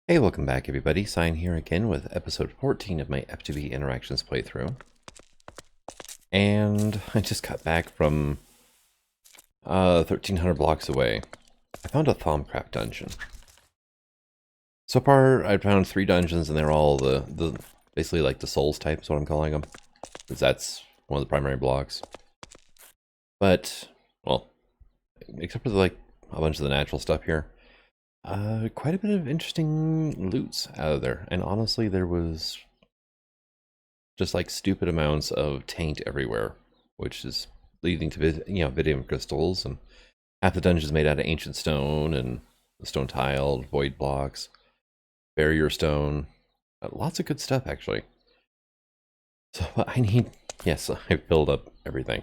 Hey, welcome back everybody. Sign here again with episode 14 of my FTB Interactions playthrough. And I just got back from 1300 blocks away. I found a Thaumcraft dungeon. So far, I found 3 dungeons and they're all the basically like the Souls type is what I'm calling them. Because that's one of the primary blocks. But, well, except for like a bunch of the natural stuff here. Quite a bit of interesting loots out of there. And honestly, there was just like stupid amounts of taint everywhere, which is leading to, Vidium crystals. And half the dungeons made out of ancient stone and stone tiled, void blocks, barrier stone. Lots of good stuff, actually. So I need, yes, I filled up everything.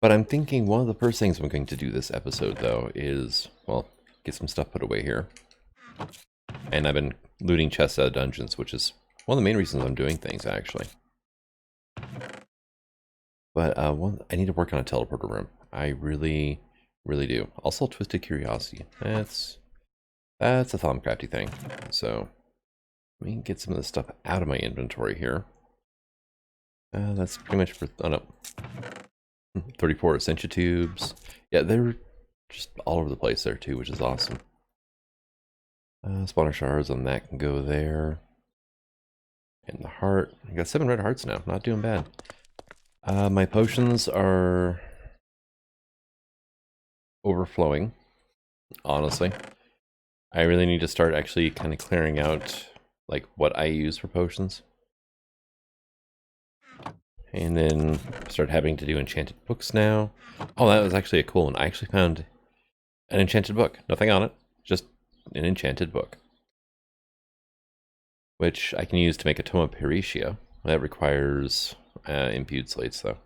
But I'm thinking one of the first things I'm going to do this episode, though, is, well, get some stuff put away here. And I've been looting chests out of dungeons, which is one of the main reasons I'm doing things, actually. But I need to work on a teleporter room. I really, really do. Also, Twisted Curiosity. That's a Thaumcrafty thing. So, let me get some of this stuff out of my inventory here. That's pretty much for... Oh, no. 34 Essentia tubes. Yeah, they're just all over the place there too, which is awesome. Spawner shards on that can go there. And the heart. I got 7 red hearts now. Not doing bad. My potions are overflowing, honestly. I really need to start actually kind of clearing out like what I use for potions. And then start having to do enchanted books now. Oh, that was actually a cool one. I actually found an enchanted book. Nothing on it, just an enchanted book. Which I can use to make a Tome of Peritia. That requires imbued slates, though.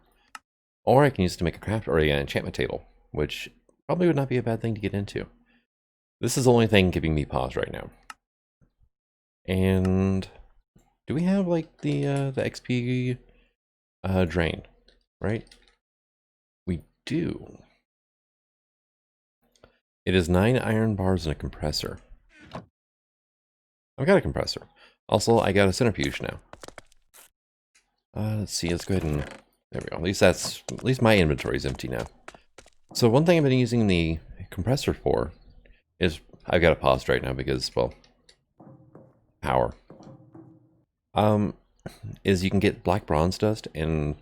Or I can use it to make a craft or an enchantment table, which probably would not be a bad thing to get into. This is the only thing giving me pause right now. And do we have like the XP drain, right? We do. It is 9 iron bars and a compressor. I've got a compressor. Also, I got a centrifuge now. Let's see, let's go ahead and... There we go. At least my inventory is empty now. So one thing I've been using the compressor for is... I've got it paused right now because, well... Power. Is you can get black bronze dust and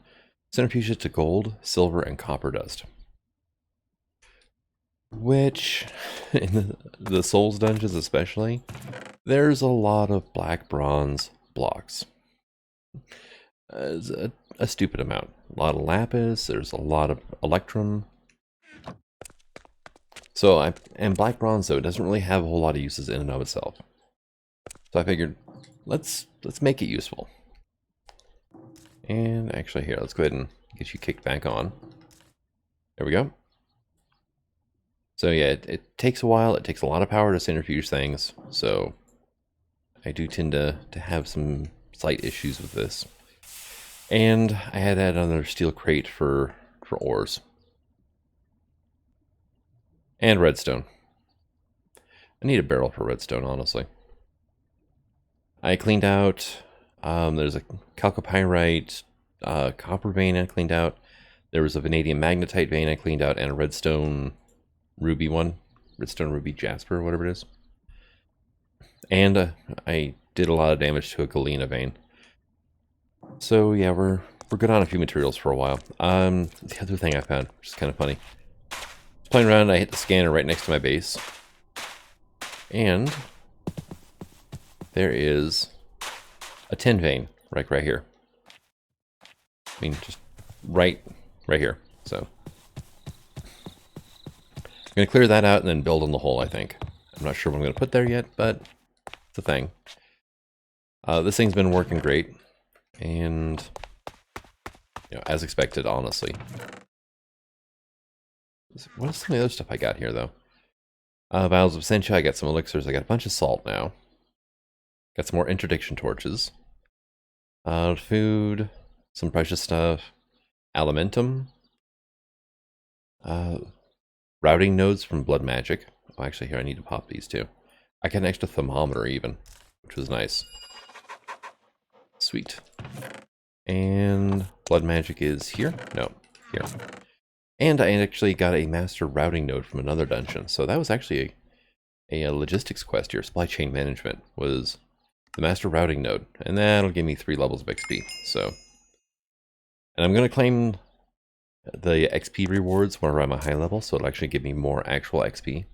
centrifuge it to gold, silver, and copper dust. Which, in the Souls dungeons especially, there's a lot of black bronze blocks. A stupid amount. A lot of lapis, there's a lot of electrum. So, and black bronze, though, it doesn't really have a whole lot of uses in and of itself. So I figured, let's make it useful. And actually here, let's go ahead and get you kicked back on. There we go. So yeah, it takes a while. It takes a lot of power to centrifuge things. So I do tend to have some slight issues with this. And I had to add another steel crate for ores. And redstone. I need a barrel for redstone, honestly. I cleaned out... there's a chalcopyrite copper vein I cleaned out. There was a vanadium magnetite vein I cleaned out, and a redstone ruby one. Redstone ruby jasper, whatever it is. And I did a lot of damage to a galena vein. So yeah, we're good on a few materials for a while. The other thing I found, which is kind of funny. Playing around, I hit the scanner right next to my base. And there is a tin vein right here. I mean, just right here. So I'm gonna clear that out and then build on the hole, I think. I'm not sure what I'm gonna put there yet, but it's a thing. This thing's been working great, and as expected, honestly. What is some of the other stuff I got here, though? Vials of Essentia, I got some elixirs, I got a bunch of salt now. Got some more interdiction torches. Food, some precious stuff. Alimentum. routing nodes from Blood Magic. Oh, actually, here, I need to pop these too. I got an extra thermometer even, which was nice. Sweet. And Blood Magic is here? No, here. And I actually got a master routing node from another dungeon. So that was actually a logistics quest here. Supply chain management was the master routing node. And that'll give me 3 levels of XP. So, and I'm going to claim the XP rewards whenever I'm a high level. So it'll actually give me more actual XP.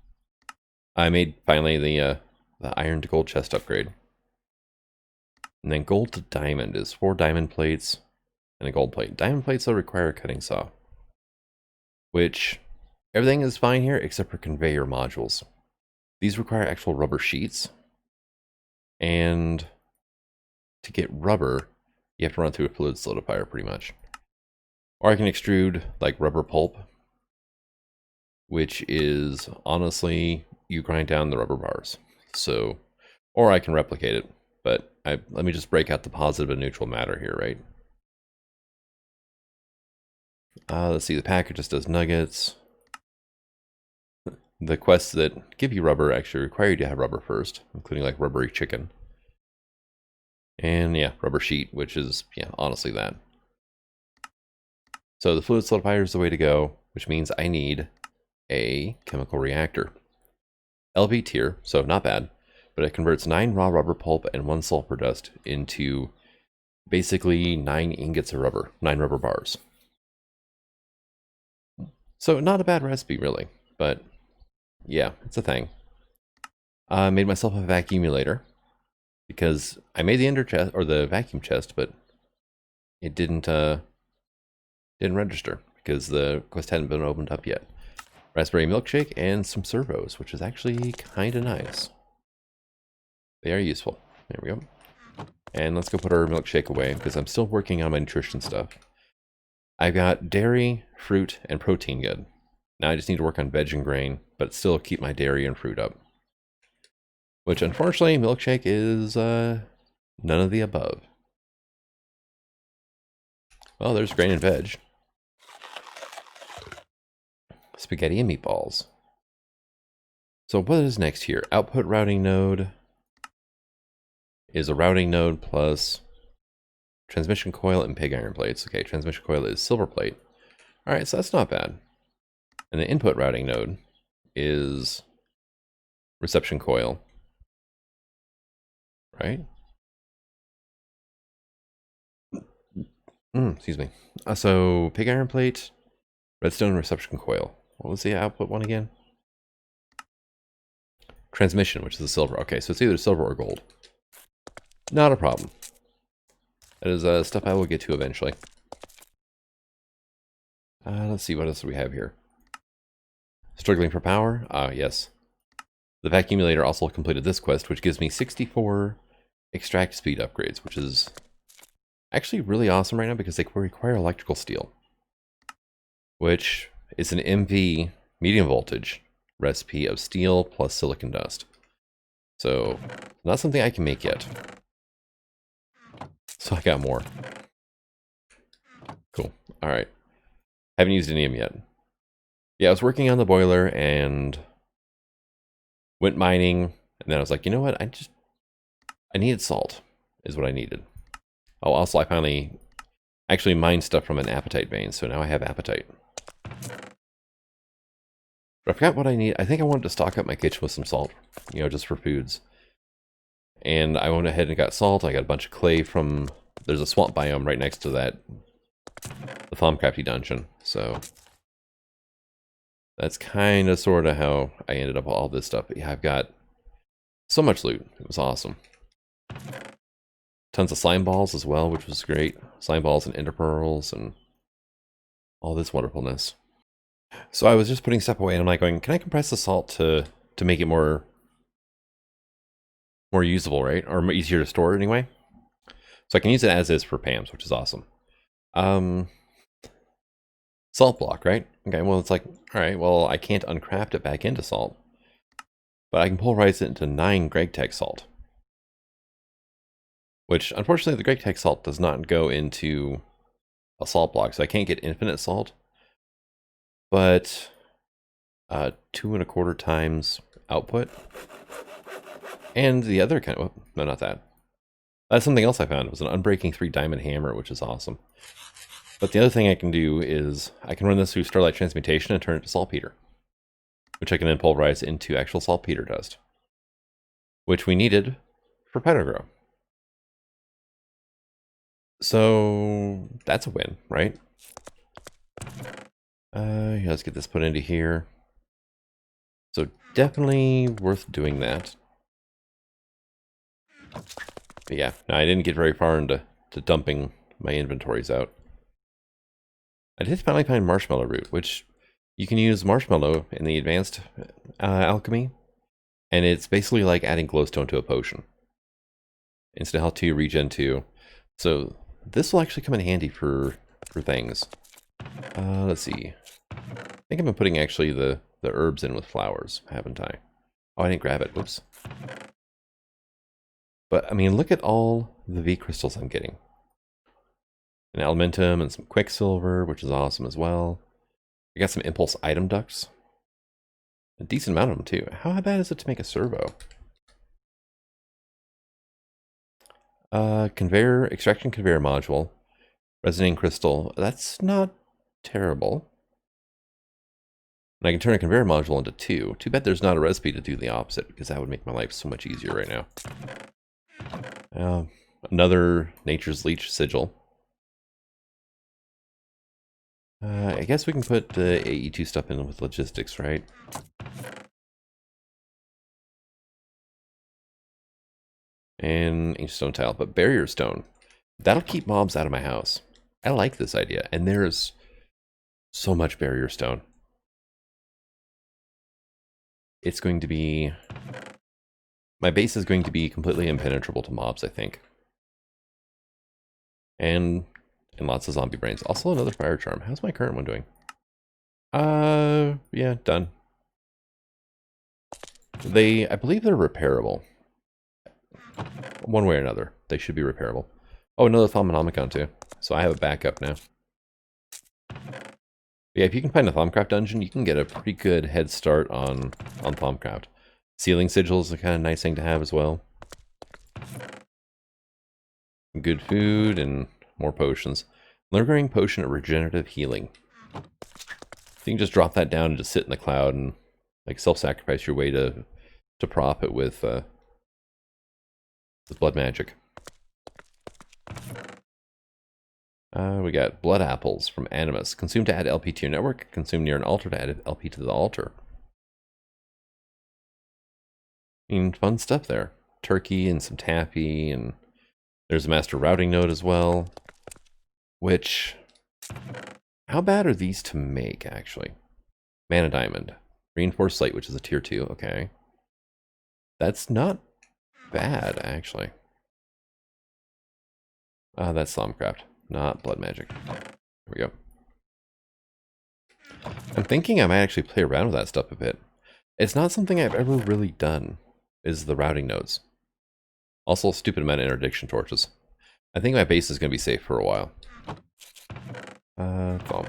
I made finally the iron to gold chest upgrade. And then gold to diamond is 4 diamond plates and a gold plate. Diamond plates will require a cutting saw. Which, everything is fine here except for conveyor modules. These require actual rubber sheets. And to get rubber, you have to run through a fluid solidifier pretty much. Or I can extrude like rubber pulp. Which is, honestly, you grind down the rubber bars. So, or I can replicate it. But let me just break out the positive and neutral matter here, right? Let's see, the packet just does nuggets. The quests that give you rubber actually require you to have rubber first, including like rubbery chicken. And yeah, rubber sheet, which is, yeah, honestly that. So the fluid solidifier is the way to go, which means I need a chemical reactor. LV tier, so not bad. But it converts 9 raw rubber pulp and 1 sulfur dust into basically 9 ingots of rubber, 9 rubber bars. So not a bad recipe, really. But yeah, it's a thing. I made myself a vacuumulator because I made the ender chest or the vacuum chest, but it didn't register because the quest hadn't been opened up yet. Raspberry milkshake and some servos, which is actually kind of nice. They are useful. There we go. And let's go put our milkshake away because I'm still working on my nutrition stuff. I've got dairy, fruit, and protein good. Now I just need to work on veg and grain, but still keep my dairy and fruit up. Which, unfortunately, milkshake is none of the above. Well, there's grain and veg. Spaghetti and meatballs. So what is next here? Output routing node is a routing node plus transmission coil and pig iron plates. Okay, transmission coil is silver plate. All right, so that's not bad. And the input routing node is reception coil, right? Excuse me. So pig iron plate, redstone reception coil. What was the output one again? Transmission, which is the silver. Okay, so it's either silver or gold. Not a problem. That is stuff I will get to eventually. Let's see, what else do we have here? Struggling for power? Yes. The vacuumulator also completed this quest, which gives me 64 extract speed upgrades, which is actually really awesome right now because they require electrical steel, which is an MV medium voltage recipe of steel plus silicon dust. So, not something I can make yet. So I got more. Cool. All right. Haven't used any of them yet. Yeah, I was working on the boiler and went mining, and then I was like, you know what? I needed salt, is what I needed. Oh, also I finally actually mined stuff from an apatite vein, so now I have apatite. But I forgot what I need. I think I wanted to stock up my kitchen with some salt, you know, just for foods. And I went ahead and got salt. I got a bunch of clay from, there's a swamp biome right next to that, the Thaumcrafty dungeon. So that's kind of sort of how I ended up with all this stuff. But yeah, I've got so much loot. It was awesome. Tons of slime balls as well, which was great. Slime balls and ender pearls and all this wonderfulness. So I was just putting stuff away and I'm like going, can I compress the salt to make it more usable, right? Or easier to store anyway. So I can use it as is for PAMs, which is awesome. Salt block, right? Okay, well, it's like, all right, well, I can't uncraft it back into salt. But I can pulverize it into 9 GregTech salt. Which, unfortunately, the GregTech salt does not go into a salt block, so I can't get infinite salt. But 2.25 times output. And the other kind of, oh, no, not that. That's something else I found. It was an Unbreaking 3 diamond hammer, which is awesome. But the other thing I can do is I can run this through Starlight Transmutation and turn it to saltpeter, which I can then pulverize into actual saltpeter dust, which we needed for Pyrogrow. So that's a win, right? Yeah, let's get this put into here. So definitely worth doing that. But yeah, no, I didn't get very far into dumping my inventories out. I did finally find Marshmallow Root, which you can use marshmallow in the advanced alchemy, and it's basically like adding glowstone to a potion. Instant health 2, regen 2. So this will actually come in handy for things. Let's see. I think I've been putting actually the herbs in with flowers, haven't I? Oh, I didn't grab it. Whoops. But I mean, look at all the V crystals I'm getting. An elementum and some quicksilver, which is awesome as well. I got some impulse item ducts. A decent amount of them too. How bad is it to make a servo? Extraction conveyor module. Resonating crystal. That's not terrible. And I can turn a conveyor module into 2. Too bad there's not a recipe to do the opposite, because that would make my life so much easier right now. Another Nature's Leech sigil. I guess we can put the AE2 stuff in with logistics, right? And ancient stone tile, but barrier stone. That'll keep mobs out of my house. I like this idea, and there's so much barrier stone. It's going to be... My base is going to be completely impenetrable to mobs, I think. And lots of zombie brains. Also another fire charm. How's my current one doing? Yeah, done. I believe they're repairable. One way or another. They should be repairable. Oh, another Thaumanomicon too. So I have a backup now. Yeah, if you can find a Thaumcraft dungeon, you can get a pretty good head start on Thaumcraft. Sealing sigil is a kind of nice thing to have as well. Good food and more potions. Lingering potion of regenerative healing. So you can just drop that down and just sit in the cloud and like self-sacrifice your way to prop it with blood magic. We got blood apples from Animus. Consume to add LP to your network. Consume near an altar to add LP to the altar. I mean, fun stuff there. Turkey and some taffy, and there's a master routing node as well. Which, how bad are these to make, actually? Mana diamond. Reinforced slate, which is a tier 2. Okay. That's not bad, actually. That's Thaumcraft, not blood magic. There we go. I'm thinking I might actually play around with that stuff a bit. It's not something I've ever really done, is the routing nodes. Also, a stupid amount of interdiction torches. I think my base is going to be safe for a while. Thumb.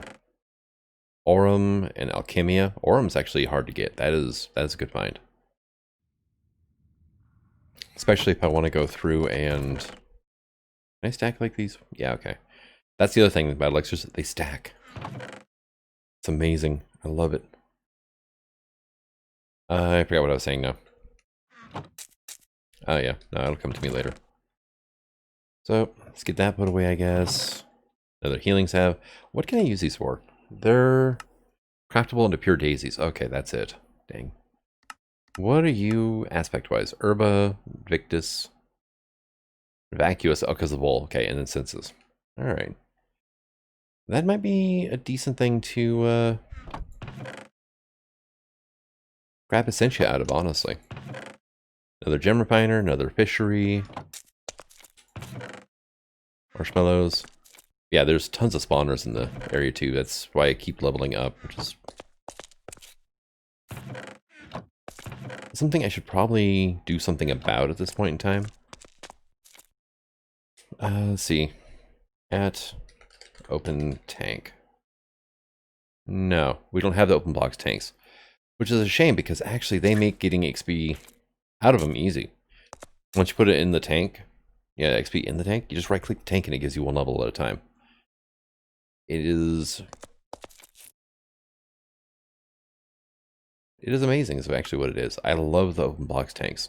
Aurum and Alchemia. Aurum's actually hard to get. That is a good find. Especially if I want to go through and... Can I stack like these? Yeah, okay. That's the other thing about elixirs, they stack. It's amazing. I love it. I forgot what I was saying now. Oh yeah, no, it'll come to me later. So, let's get that put away, I guess. Another healing salve. What can I use these for? They're craftable into pure daisies. Okay, that's it. Dang. What are you aspect-wise? Herba, Victus, Vacuous. Oh, because of the bowl. Okay, and then senses. Alright. That might be a decent thing to grab Essentia out of, honestly. Another gem refiner, another fishery. Marshmallows. Yeah, there's tons of spawners in the area too. That's why I keep leveling up, which is something I should probably do something about at this point in time. Let's see. At open tank. No, we don't have the open blocks tanks, which is a shame because actually they make getting XP out of them easy. Once you put it in the tank, yeah, XP in the tank, you just right click the tank and it gives you one level at a time. It is amazing is actually what it is. I love the open box tanks.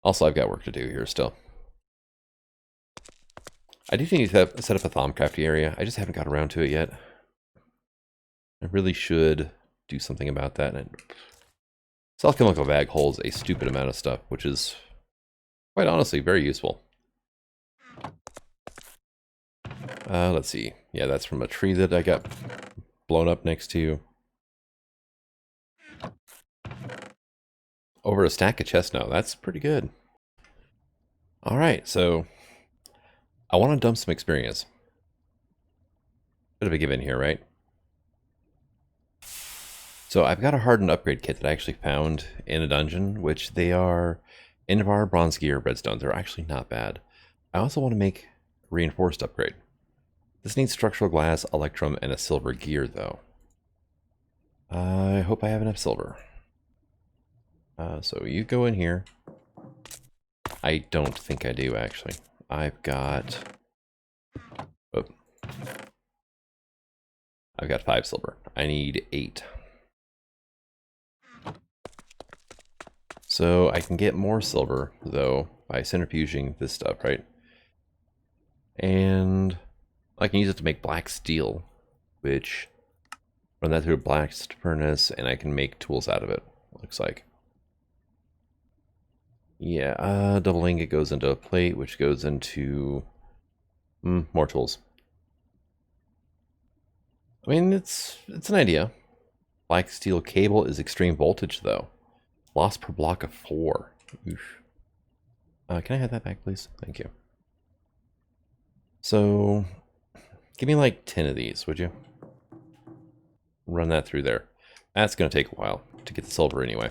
Also, I've got work to do here still. I do need to set up a Thaumcraft area. I just haven't got around to it yet. I really should do something about that. And self-chemical bag holds a stupid amount of stuff, which is quite honestly very useful. Let's see. Yeah, that's from a tree that I got blown up next to. Over a stack of chestnut. That's pretty good. All right, so I want to dump some experience. Bit of a given here, right? So I've got a Hardened Upgrade kit that I actually found in a dungeon, which they are Invar, Bronze Gear, Redstone. They're actually not bad. I also want to make Reinforced Upgrade. This needs structural glass, electrum, and a silver gear, though. I hope I have enough silver. So you go in here. I don't think I do, actually. I've got 5 silver. I need 8. So I can get more silver, though, by centrifuging this stuff, right? And I can use it to make black steel, which run that through a blast furnace, and I can make tools out of it, looks like. Yeah, double ingot goes into a plate, which goes into more tools. I mean, it's an idea. Black steel cable is extreme voltage, though. Loss per block of 4. Oof. Can I have that back, please? Thank you. So, give me like 10 of these, would you? Run that through there. That's going to take a while to get the silver anyway.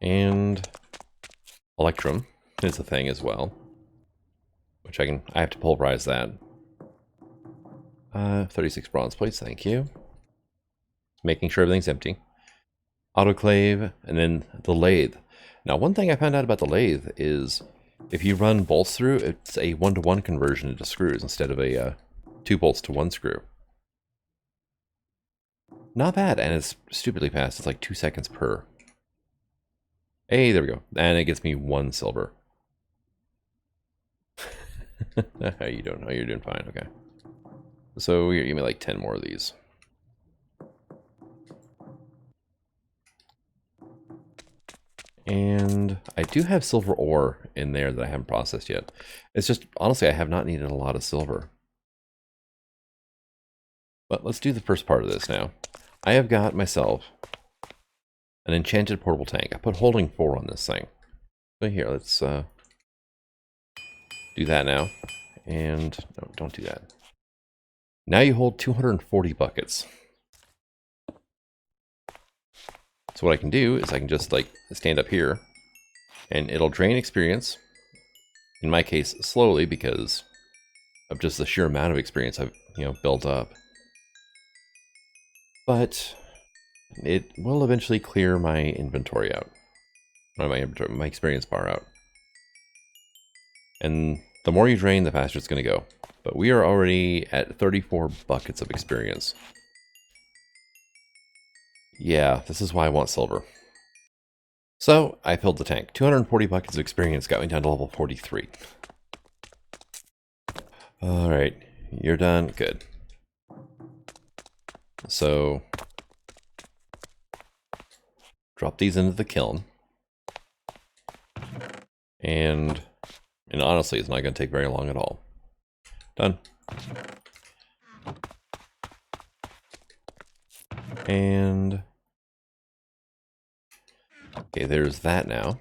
And electrum is a thing as well, which I have to pulverize that. 36 bronze plates, thank you. Making sure everything's empty. Autoclave, and then the lathe. Now, one thing I found out about the lathe is if you run bolts through, it's a 1-to-1 conversion into screws instead of a 2 bolts to 1 screw. Not bad, and it's stupidly fast. It's like 2 seconds per. Hey, there we go. And it gets me 1 silver. How you doing? Oh, you're doing fine. Okay. So you give me like 10 more of these. And I do have silver ore in there that I haven't processed yet. It's just, honestly, I have not needed a lot of silver. But let's do the first part of this now. I have got myself an enchanted portable tank. I put holding 4 on this thing. So here, let's do that now. And no, don't do that. Now you hold 240 buckets. So what I can do is I can just like stand up here and it'll drain experience. In my case, slowly because of just the sheer amount of experience I've, built up. But it will eventually clear my inventory out. Not my inventory, my experience bar out. And the more you drain, the faster it's going to go. But we are already at 34 buckets of experience. Yeah, this is why I want silver. So, I filled the tank. 240 buckets of experience got me down to level 43. Alright, you're done? Good. So, drop these into the kiln. And honestly, it's not going to take very long at all. Done. And okay, there's that now.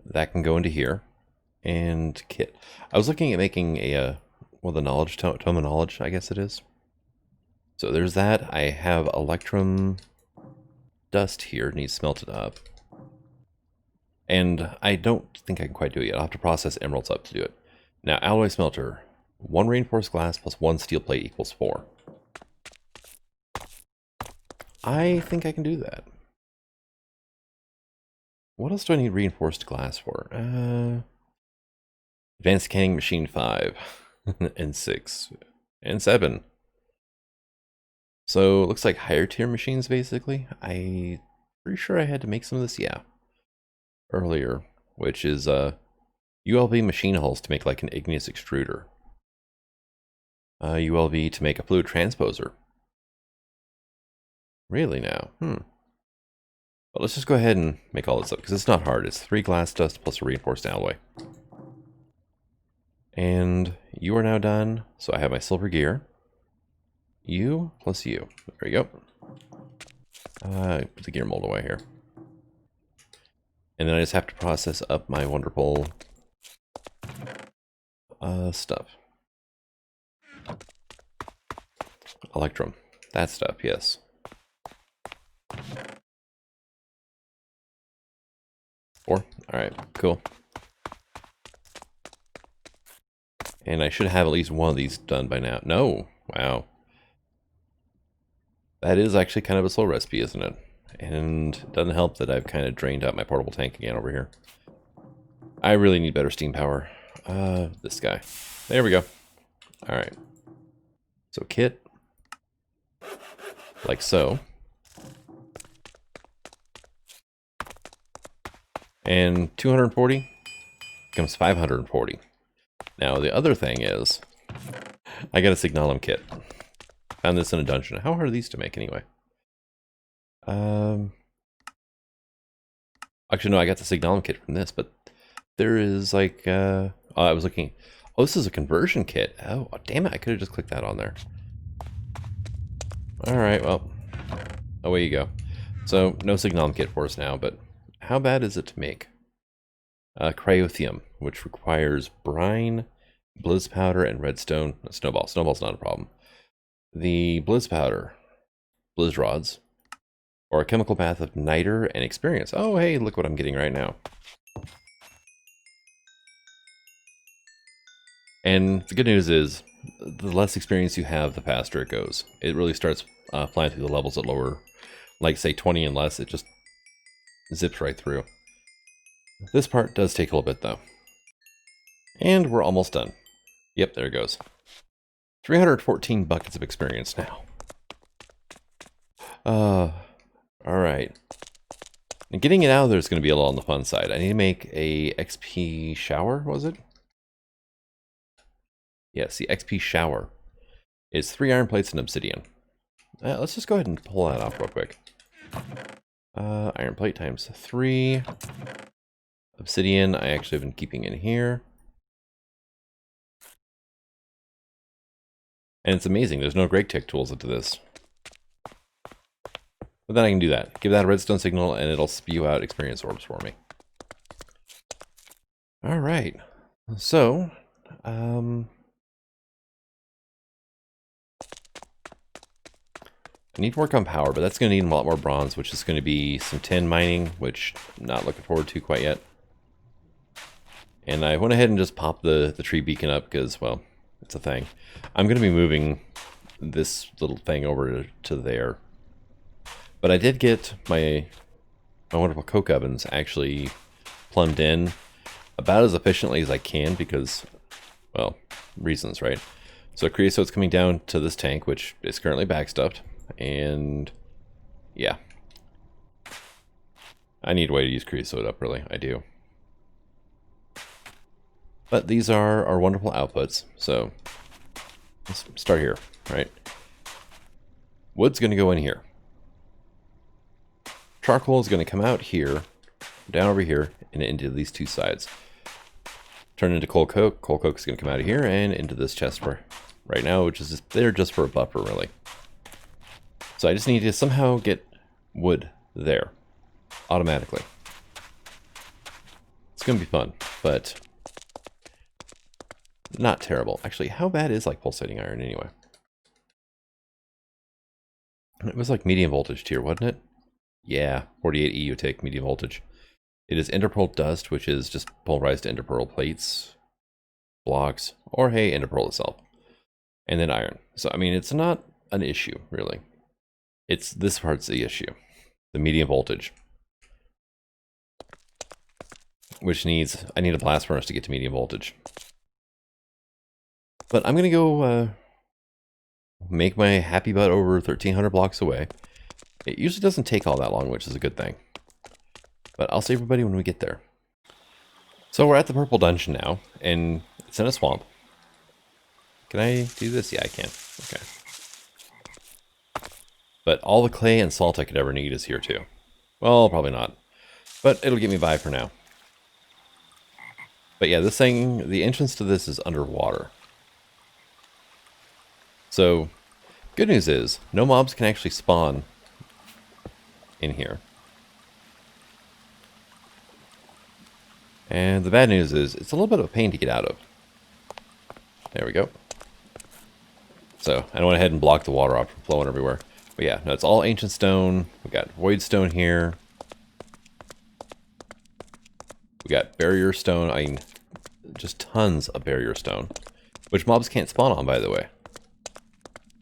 That can go into here. And kit. I was looking at making a, the knowledge, tome of knowledge, I guess it is. So there's that. I have electrum dust here, it needs smelted up. And I don't think I can quite do it yet. I'll have to process emeralds up to do it. Now, alloy smelter. 1 reinforced glass plus 1 steel plate equals 4. I think I can do that. What else do I need reinforced glass for? Advanced Canning Machine 5 and 6 and 7. So it looks like higher tier machines basically. I'm pretty sure I had to make some of this, yeah, earlier, which is ULV machine hulls to make like an igneous extruder. ULV to make a fluid transposer. Really now? But let's just go ahead and make all this up because it's not hard. It's 3 glass dust plus a reinforced alloy. And you are now done. So I have my silver gear. You plus you. There you go. Put the gear mold away here. And then I just have to process up my wonderful stuff. Electrum. That stuff, yes. Four? Alright, cool. And I should have at least one of these done by now. No! Wow. That is actually kind of a slow recipe, isn't it? And it doesn't help that I've kind of drained out my portable tank again over here. I really need better steam power. This guy. There we go. Alright. So kit. Like so. And 240 becomes 540. Now the other thing is, I got a Signalum kit. Found this in a dungeon. How hard are these to make anyway? Actually no, I got the Signalum kit from this, but there is like, oh, I was looking. Oh, this is a conversion kit. Oh, damn it, I could have just clicked that on there. Alright, well, away you go. So, no Signalum kit for us now, but how bad is it to make? Cryotheum, which requires brine, blizz powder, and redstone. Snowball. Snowball's not a problem. The blizz powder, blizz rods, or a chemical bath of niter and experience. Oh, hey, look what I'm getting right now. And the good news is, the less experience you have, the faster it goes. It really starts flying through the levels at lower, like say 20 and less, it just zips right through. This part does take a little bit though. And we're almost done. Yep, there it goes. 314 buckets of experience now. Alright. And getting it out of there is going to be a lot on the fun side. I need to make a XP shower, was it? Yes, the XP shower is 3 iron plates and obsidian. Let's just go ahead and pull that off real quick. Iron plate times 3. Obsidian, I actually have been keeping in here. And it's amazing, there's no Greg Tech tools into this. But then I can do that. Give that a redstone signal and it'll spew out experience orbs for me. Alright. So, I need to work on power, but that's going to need a lot more bronze, which is going to be some tin mining, which I'm not looking forward to quite yet. And I went ahead and just popped the tree beacon up because, well, it's a thing. I'm going to be moving this little thing over to there. But I did get my wonderful coke ovens actually plumbed in about as efficiently as I can because, well, reasons, right? So creosote's coming down to this tank, which is currently backstuffed. And yeah, I need a way to use creosote up, really. I do. But these are our wonderful outputs. So let's start here, right? Wood's going to go in here. Charcoal is going to come out here, down over here, and into these two sides. Turn into coal coke. Coal coke is going to come out of here and into this chest for right now, which is just there just for a buffer, really. So I just need to somehow get wood there, automatically. It's going to be fun, but not terrible. Actually, how bad is like pulsating iron anyway? It was like medium voltage tier, wasn't it? Yeah, 48 EUTech medium voltage. It is enderpearl dust, which is just pulverized enderpearl plates, blocks, or hey, enderpearl itself. And then iron. So, I mean, it's not an issue, really. It's this part's the issue. The medium voltage. Which needs, I need a blast furnace to get to medium voltage. But I'm going to go make my happy butt over 1,300 blocks away. It usually doesn't take all that long, which is a good thing. But I'll see everybody when we get there. So we're at the purple dungeon now, and it's in a swamp. Can I do this? Yeah, I can. Okay. But all the clay and salt I could ever need is here too. Well, probably not. But it'll get me by for now. But yeah, this thing, the entrance to this is underwater. So, good news is, no mobs can actually spawn in here. And the bad news is, it's a little bit of a pain to get out of. There we go. So, I went ahead and blocked the water off from flowing everywhere. But yeah, no, it's all ancient stone. We got void stone here. We got barrier stone. I mean, just tons of barrier stone. Which mobs can't spawn on, by the way.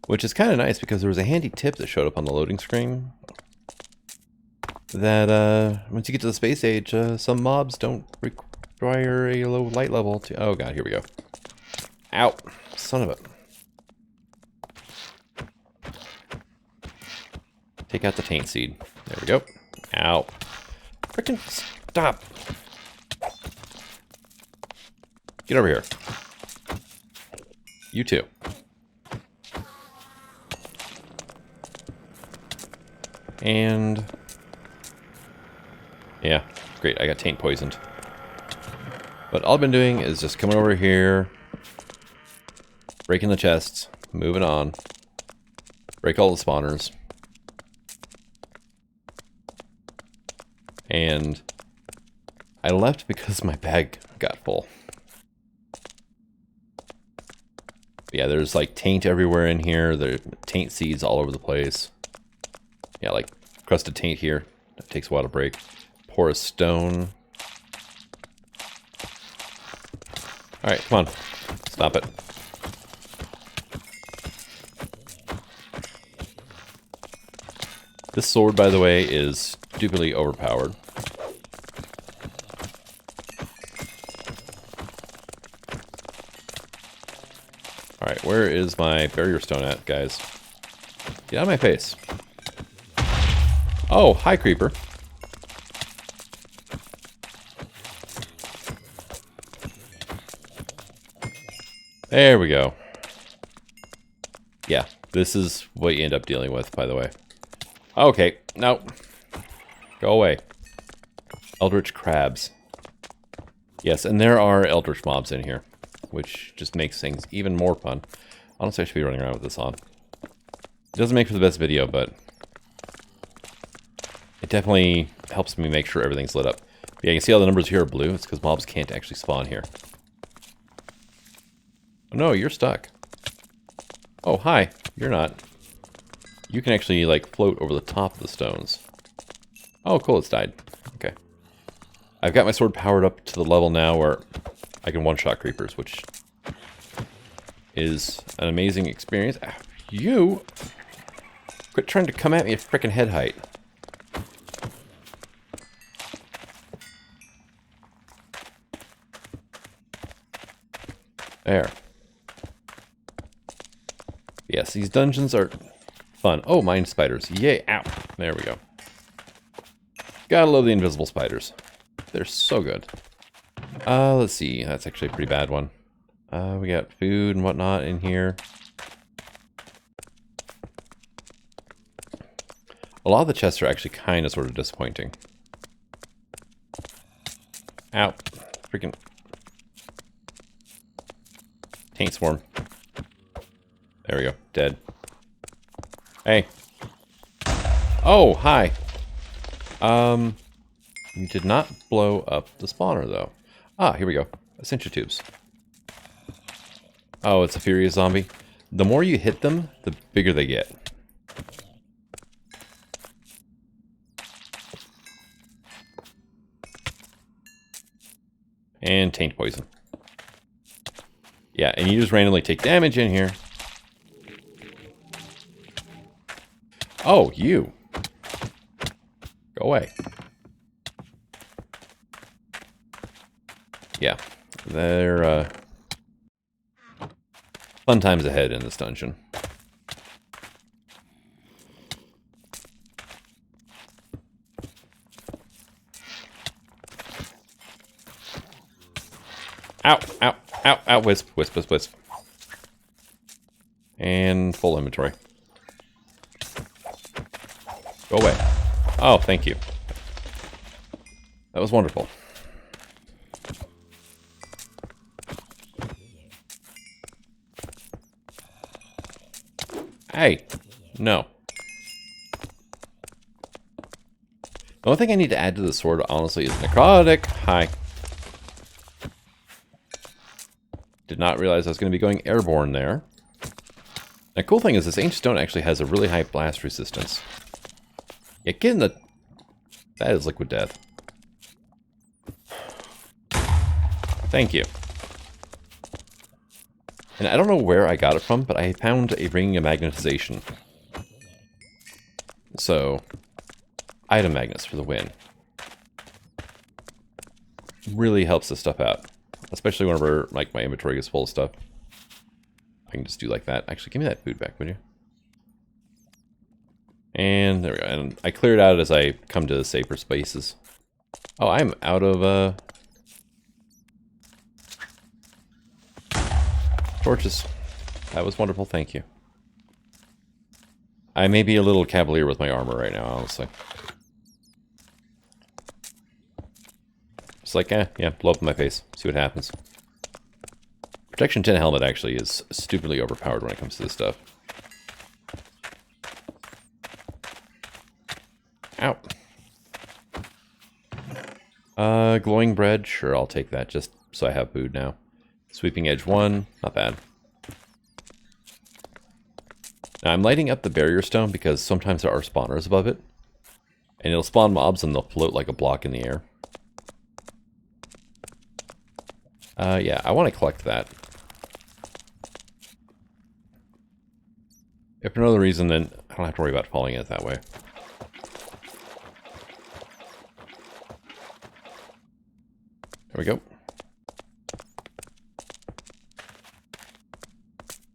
Which is kind of nice because there was a handy tip that showed up on the loading screen. That once you get to the space age, some mobs don't require a low light level to... Oh god, here we go. Ow! Son of a... Take out the taint seed. There we go. Ow. Frickin' stop! Get over here. You too. And... yeah, great, I got taint poisoned. But all I've been doing is just coming over here, breaking the chests, moving on, break all the spawners. And I left because my bag got full. Yeah, there's like taint everywhere in here. There are taint seeds all over the place. Yeah, like crusted taint here. That takes a while to break. Porous stone. Alright, come on. Stop it. This sword, by the way, is stupidly overpowered. Alright, where is my barrier stone at, guys? Get out of my face. Oh, hi, creeper. There we go. Yeah, this is what you end up dealing with, by the way. Okay, no. Go away. Eldritch crabs. Yes, and there are eldritch mobs in here, which just makes things even more fun. Honestly, I should be running around with this on. It doesn't make for the best video, but it definitely helps me make sure everything's lit up. Yeah, you can see all the numbers here are blue. It's because mobs can't actually spawn here. Oh no, you're stuck. Oh, hi. You're not. You can actually, like, float over the top of the stones. Oh, cool, it's died. Okay. I've got my sword powered up to the level now where I can one-shot creepers, which is an amazing experience. You! Quit trying to come at me at frickin' head height. There. Yes, these dungeons are fun. Oh, mine spiders. Yay, ow. There we go. Gotta love the invisible spiders. They're so good. Let's see. That's actually a pretty bad one. We got food and whatnot in here. A lot of the chests are actually kind of sort of disappointing. Ow. Freaking taint swarm. There we go. Dead. Hey. Oh, hi. You did not blow up the spawner, though. Ah, here we go. Ascension tubes. Oh, it's a furious zombie. The more you hit them, the bigger they get. And taint poison. Yeah, and you just randomly take damage in here. Oh, you. Go away. Yeah. They're, fun times ahead in this dungeon. Ow, ow, ow, ow, wisp, wisp, wisp, wisp. And full inventory. Go away. Oh, thank you. That was wonderful. Hey, no. The only thing I need to add to the sword, honestly, is necrotic. Hi. Did not realize I was going to be going airborne there. The cool thing is this ancient stone actually has a really high blast resistance. Yeah, get in the... That is liquid death. Thank you. And I don't know where I got it from, but I found a ring of magnetization. So, item magnets for the win. Really helps this stuff out. Especially whenever, like, my inventory gets full of stuff. I can just do like that. Actually, give me that food back, would you? And there we go. And I clear it out as I come to the safer spaces. Oh, I'm out of, torches. That was wonderful, thank you. I may be a little cavalier with my armor right now, honestly. It's like, yeah, blow up in my face. See what happens. Protection 10 helmet actually is stupidly overpowered when it comes to this stuff. Ow. Glowing bread, sure, I'll take that just so I have food now. Sweeping edge 1, not bad. Now I'm lighting up the barrier stone because sometimes there are spawners above it. And it'll spawn mobs and they'll float like a block in the air. Yeah, I want to collect that. If for no other reason, then I don't have to worry about falling in it that way. There we go.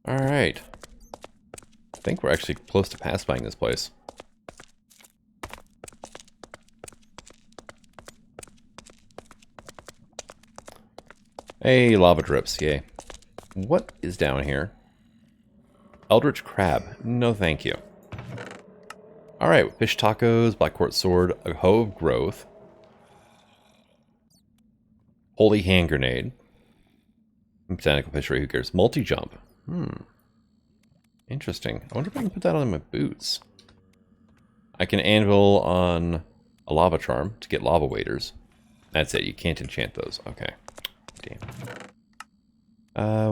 Alright. I think we're actually close to pacifying this place. Hey, lava drips, yay. What is down here? Eldritch crab. No thank you. Alright, fish tacos, black quartz sword, a hoe of growth. Holy hand grenade. Botanical fishery, who cares? Multi-jump. Interesting. I wonder if I can put that on my boots. I can anvil on a lava charm to get lava waders. That's it, you can't enchant those. Okay. Damn.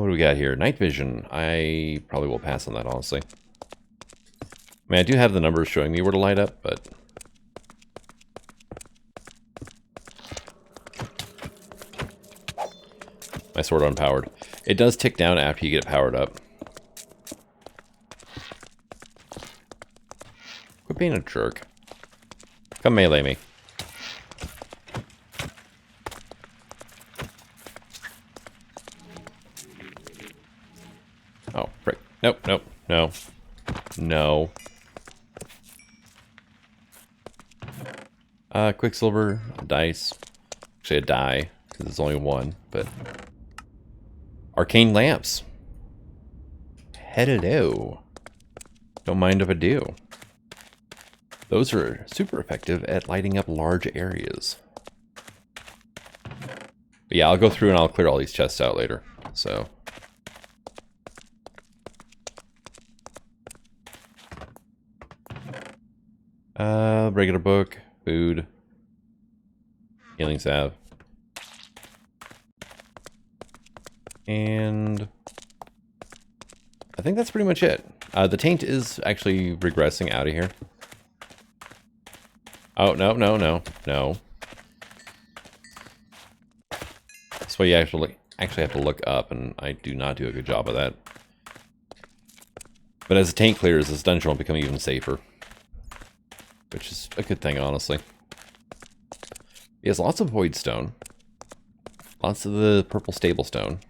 What do we got here? Night vision. I probably will pass on that, honestly. I mean, I do have the numbers showing me where to light up, but... My sword unpowered. It does tick down after you get it powered up. Quit being a jerk. Come melee me. Oh, frick. Nope, nope, no. No. Quicksilver, dice. Actually, a die, because it's only one, but... Arcane lamps. Hello. Don't mind if I do. Those are super effective at lighting up large areas. But yeah, I'll go through and I'll clear all these chests out later, so... Regular book, food, healing salve, and I think that's pretty much it. The taint is actually regressing out of here. Oh, no, no, no, no. That's why you actually have to look up, and I do not do a good job of that. But as the taint clears, this dungeon will become even safer. which is a good thing, honestly. He has lots of void stone. Lots of the purple stable stone.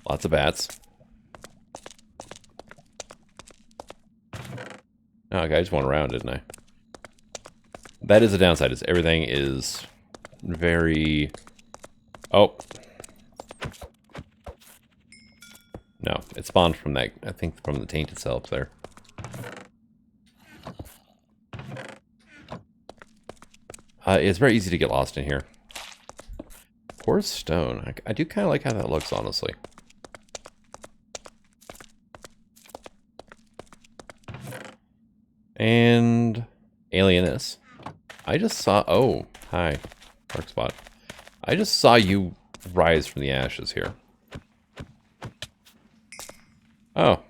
Lots of bats. Oh, okay, I just went around, didn't I? That is the downside, is everything is very... Oh. No, it spawned from that, I think from the taint itself there. It's very easy to get lost in here. Porous stone. I do kind of like how that looks, honestly. And Alienus. I just saw... Oh, hi. Dark spot. I just saw you rise from the ashes here. Oh.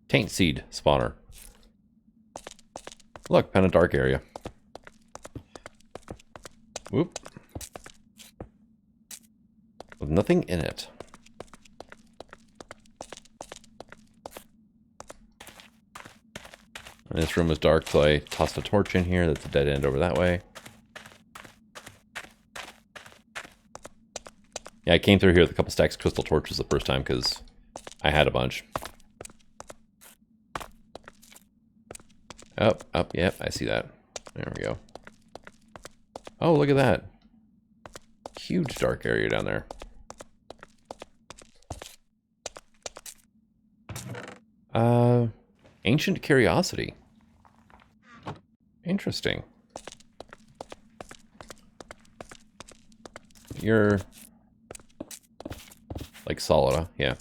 Taint seed spawner. Look, found a dark area. Whoop. With nothing in it. And this room was dark, so I tossed a torch in here. That's a dead end over that way. Yeah, I came through here with a couple stacks of crystal torches the first time because I had a bunch. Up, yep, I see that. There we go. Oh, look at that. Huge dark area down there. Ancient curiosity. Interesting. You're like solid, huh? Yeah.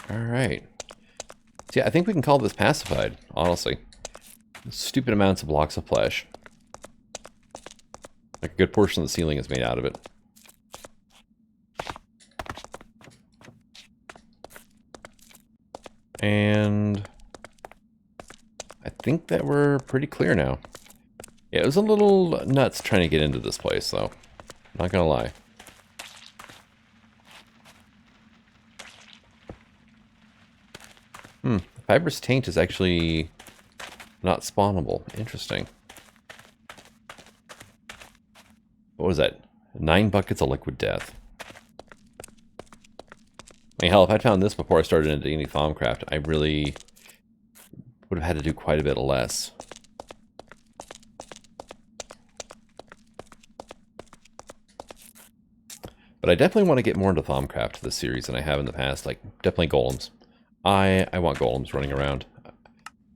Alright. So yeah, I think we can call this pacified, honestly. Stupid amounts of blocks of flesh. Like a good portion of the ceiling is made out of it. And I think that we're pretty clear now. Yeah, it was a little nuts trying to get into this place, though. Not gonna lie. Fibrous taint is actually not spawnable. Interesting. What was that? 9 buckets of liquid death. I mean, hell, if I'd found this before I started into any Thaumcraft, I really would have had to do quite a bit less. But I definitely want to get more into Thaumcraft this series than I have in the past. Like, definitely golems. I want golems running around.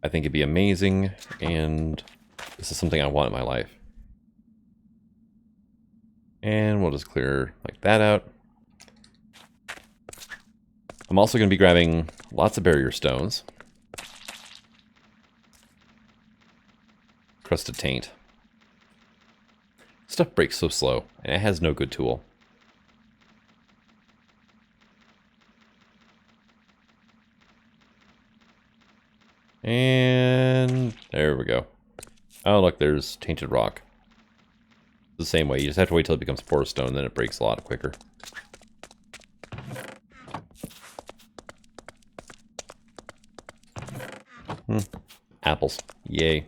I think it'd be amazing, and this is something I want in my life. And we'll just clear like that out. I'm also going to be grabbing lots of barrier stones. Crusted taint. Stuff breaks so slow, and it has no good tool. And there we go. Oh, look, there's tainted rock. The same way, you just have to wait till it becomes porous stone, then it breaks a lot quicker. Apples. Yay.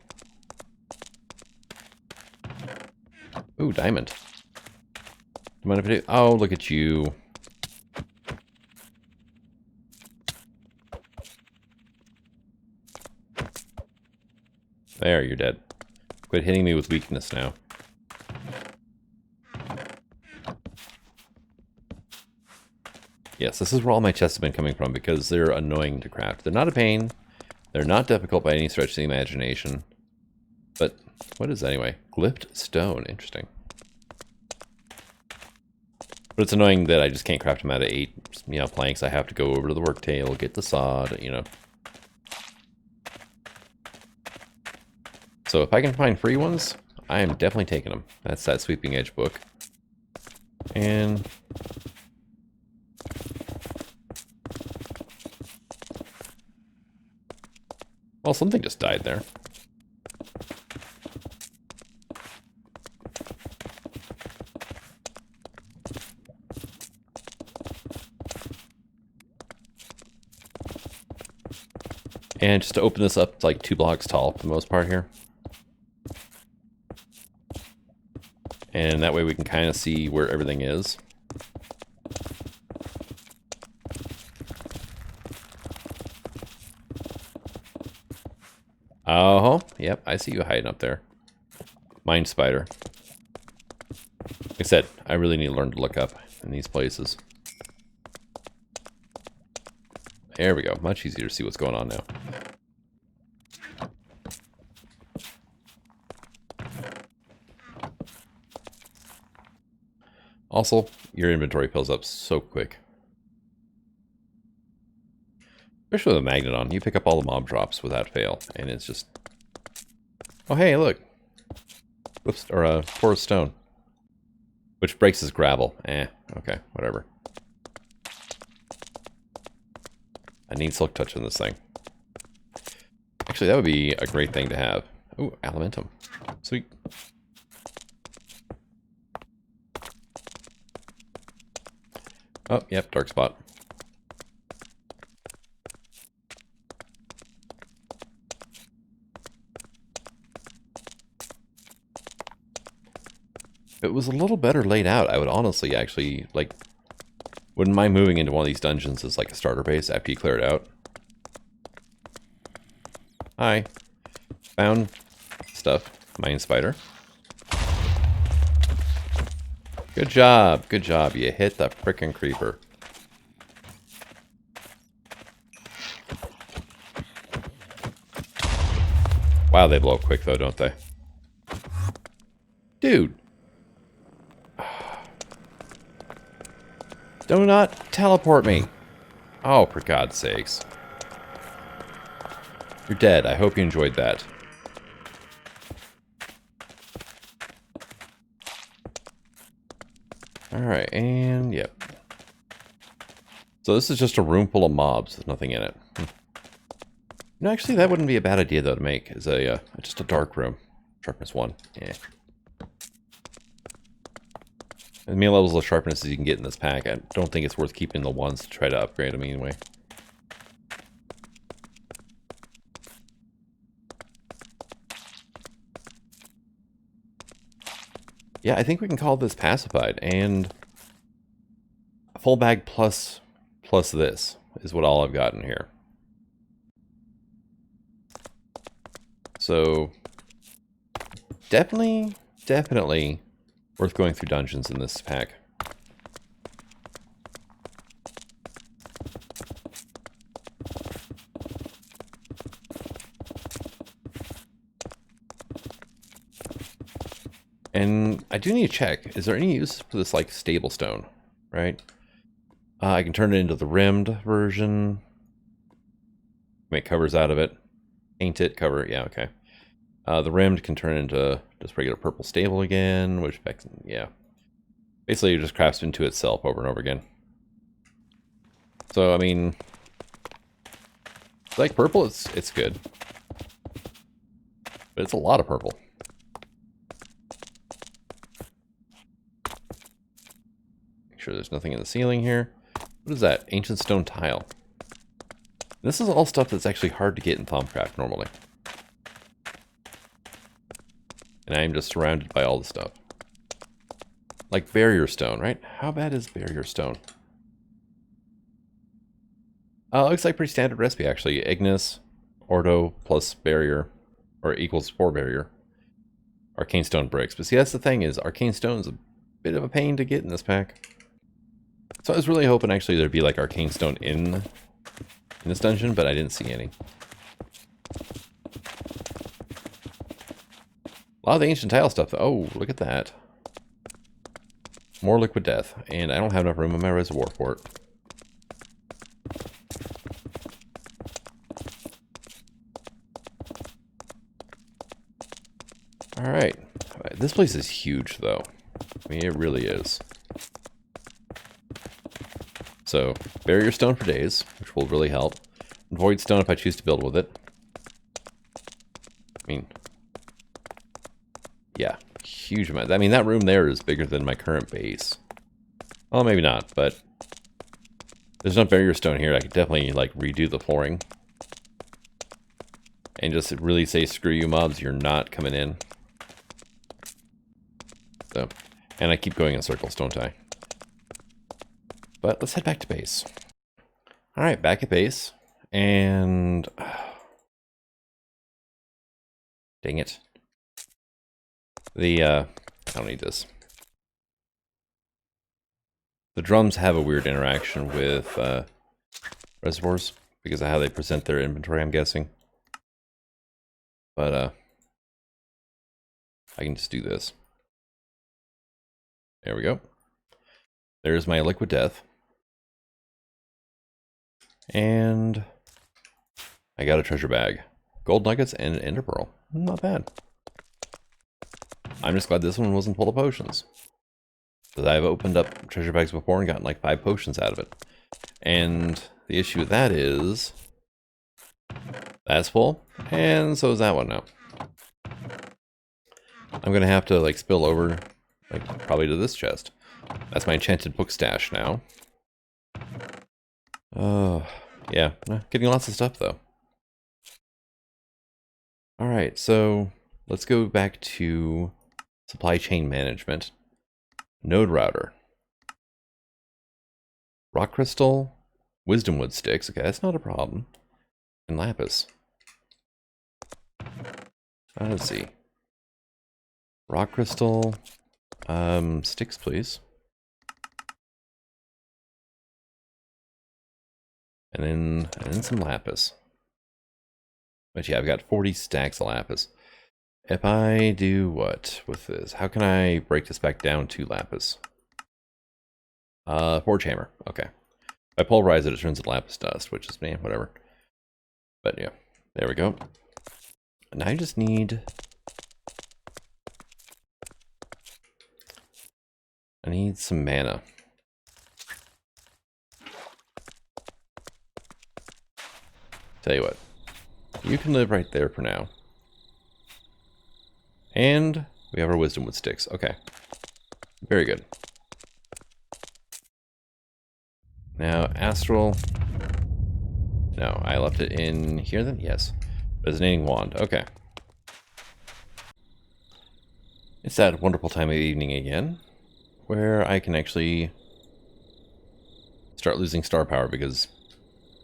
Ooh, diamond. Do you mind if I do? Oh, look at you. There, you're dead. Quit hitting me with weakness now. Yes, this is where all my chests have been coming from because they're annoying to craft. They're not a pain. They're not difficult by any stretch of the imagination. But what is that anyway? Glyphed stone. Interesting. But it's annoying that I just can't craft them out of 8, planks. I have to go over to the work table, get the sod, So if I can find free ones, I am definitely taking them. That's that Sweeping Edge book. And... well, something just died there. And just to open this up, it's like 2 blocks tall for the most part here. And that way we can kind of see where everything is. Oh, yep, I see you hiding up there. Mine spider. Like I said, I really need to learn to look up in these places. There we go. Much easier to see what's going on now. Also, your inventory fills up so quick. Especially with a magnet on. You pick up all the mob drops without fail. And it's just... Oh, hey, look. Whoops, or a porous stone. Which breaks as gravel. Okay, whatever. I need silk touch in this thing. Actually, that would be a great thing to have. Ooh, Alimentum. Sweet. Oh, yep, dark spot. If it was a little better laid out, I would honestly actually, like, wouldn't mind moving into one of these dungeons as like a starter base after you clear it out. Hi. Found stuff. Mine spider. Good job. Good job. You hit the frickin' creeper. Wow, they blow up quick though, don't they? Dude. Do not teleport me. Oh, for God's sakes. You're dead. I hope you enjoyed that. Alright, and yep. So this is just a room full of mobs with nothing in it. No, actually, that wouldn't be a bad idea, though, to make as a just a dark room. Sharpness 1. Yeah. As many levels of sharpness as you can get in this pack, I don't think it's worth keeping the ones to try to upgrade them anyway. Yeah, I think we can call this pacified, and a full bag plus this is what all I've gotten here. So definitely worth going through dungeons in this pack. And I do need to check, is there any use for this like stable stone, right? I can turn it into the rimmed version. Make covers out of it. Paint it, cover it, yeah, okay. The rimmed can turn into just regular purple stable again, which, yeah. Basically, it just crafts into itself over and over again. So, I mean, like purple, it's good. But it's a lot of purple. Make sure there's nothing in the ceiling here. What is that? Ancient stone tile. This is all stuff that's actually hard to get in Thaumcraft normally. And I am just surrounded by all the stuff. Like barrier stone, right? How bad is barrier stone? Looks like pretty standard recipe, actually. Ignis, Ordo plus barrier, or equals 4 barrier. Arcane stone bricks. But see, that's the thing is, arcane stone is a bit of a pain to get in this pack. So I was really hoping actually there'd be like arcane stone in this dungeon, but I didn't see any. A lot of the ancient tile stuff. Oh, look at that. More liquid death. And I don't have enough room in my reservoir for it. Alright. This place is huge, though. I mean, it really is. So, barrier stone for days, which will really help. Void stone if I choose to build with it. I mean, yeah, huge amount. I mean, that room there is bigger than my current base. Well, maybe not, but there's enough barrier stone here. I could definitely, like, redo the flooring. and just really say, screw you mobs, you're not coming in. So, and I keep going in circles, don't I? But let's head back to base. Alright, back at base. And... dang it. I don't need this. The drums have a weird interaction with reservoirs because of how they present their inventory, I'm guessing. But I can just do this. There we go. There's my liquid death. And I got a treasure bag. Gold nuggets and an ender pearl. Not bad. I'm just glad this one wasn't full of potions. Because I've opened up treasure bags before and gotten like 5 potions out of it. And the issue with that is... that's full, and so is that one now. I'm going to have to like spill over, like probably to this chest. That's my enchanted book stash now. Oh, yeah, getting lots of stuff though. Alright, so let's go back to supply chain management. Node router. Rock crystal, wisdom wood sticks, okay, that's not a problem. And lapis. Let's see. Rock crystal, sticks please. And then some lapis. But yeah, I've got 40 stacks of lapis. If I do what with this? How can I break this back down to lapis? Forge hammer. Okay. If I pulverize it, it turns into lapis dust, which is, man, whatever. But yeah, there we go. And I just need... I need some mana. Tell you what. You can live right there for now. And we have our wisdom wood sticks. Okay. Very good. Now, astral. No, I left it in here then? Yes. Resonating wand. Okay. It's that wonderful time of evening again, where I can actually start losing star power because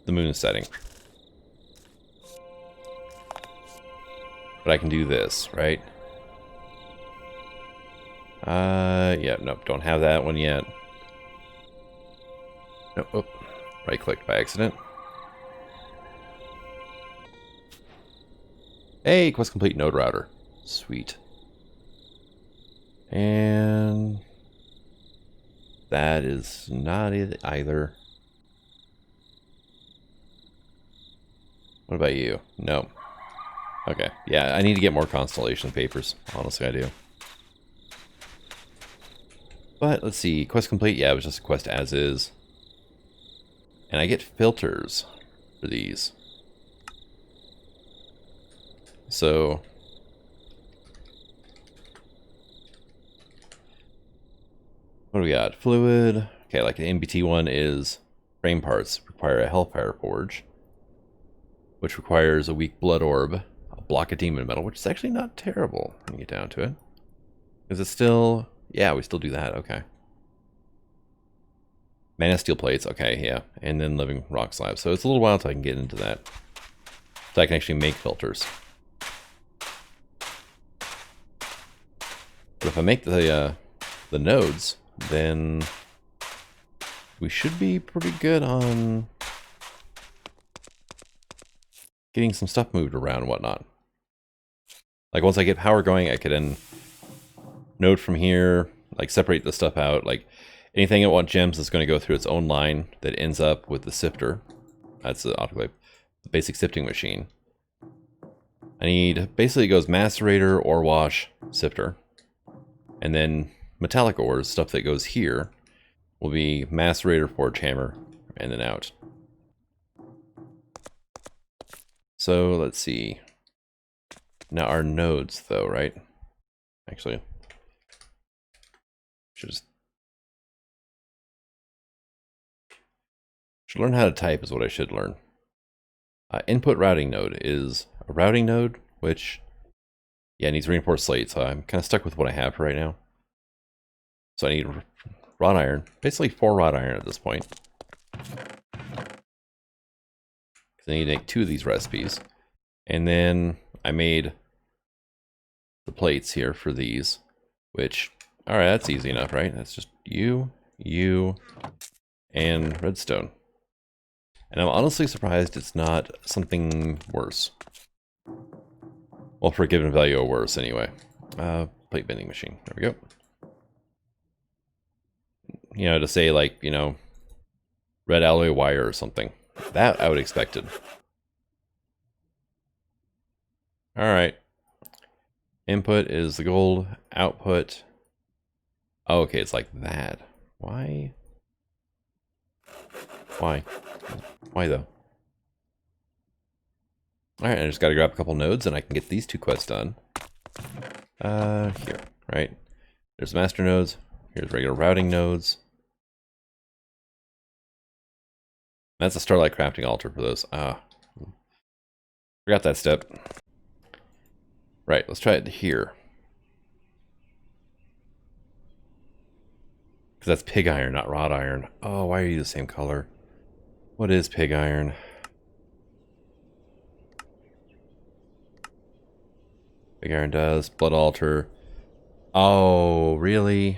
the moon is setting. But I can do this, right? Yeah, nope, don't have that one yet. Nope, oh, right-clicked by accident. Hey, quest complete, node router. Sweet. And... that is not it either. What about you? No. Okay, yeah, I need to get more constellation papers. Honestly, I do. But let's see, quest complete. Yeah, it was just a quest as is. And I get filters for these. So what do we got? Fluid. Okay, like the MBT one is frame parts require a Hellfire Forge, which requires a weak blood orb, a block of demon metal, which is actually not terrible when you get down to it. Is it still... yeah, we still do that. Okay. Mana steel plates. Okay, yeah. And then living rock slabs. So it's a little while until I can get into that. So I can actually make filters. But if I make the nodes, then we should be pretty good on getting some stuff moved around and whatnot. Like once I get power going, I could then node from here, like separate the stuff out. Like anything that wants gems is going to go through its own line that ends up with the sifter. That's the autoclave, the basic sifting machine. I need, basically it goes macerator, ore wash, sifter. And then metallic ores, stuff that goes here, will be macerator, forge hammer, and then out. So let's see. Now our nodes though, right? Actually, should learn how to type is what I should learn. Input routing node is a routing node, which, yeah, needs reinforced slate, so I'm kind of stuck with what I have for right now. So I need wrought iron, basically 4 wrought iron at this point. I need to make 2 of these recipes. And then I made the plates here for these, which, alright, that's easy enough, right? That's just you, and redstone. And I'm honestly surprised it's not something worse. Well, for a given value or worse, anyway. Plate vending machine. There we go. You know, to say, like, you know, red alloy wire or something. That I would expected. Alright. Input is the gold. Output. Oh, okay, it's like that. Why? Why? Why though? Alright, I just gotta grab a couple nodes and I can get these 2 quests done. Here, right? There's master nodes. Here's regular routing nodes. That's a Starlight crafting altar for those. Forgot that step. Right, let's try it here. Because that's pig iron, not wrought iron. Oh, why are you the same color? What is pig iron? Pig iron does. Blood altar. Oh, really?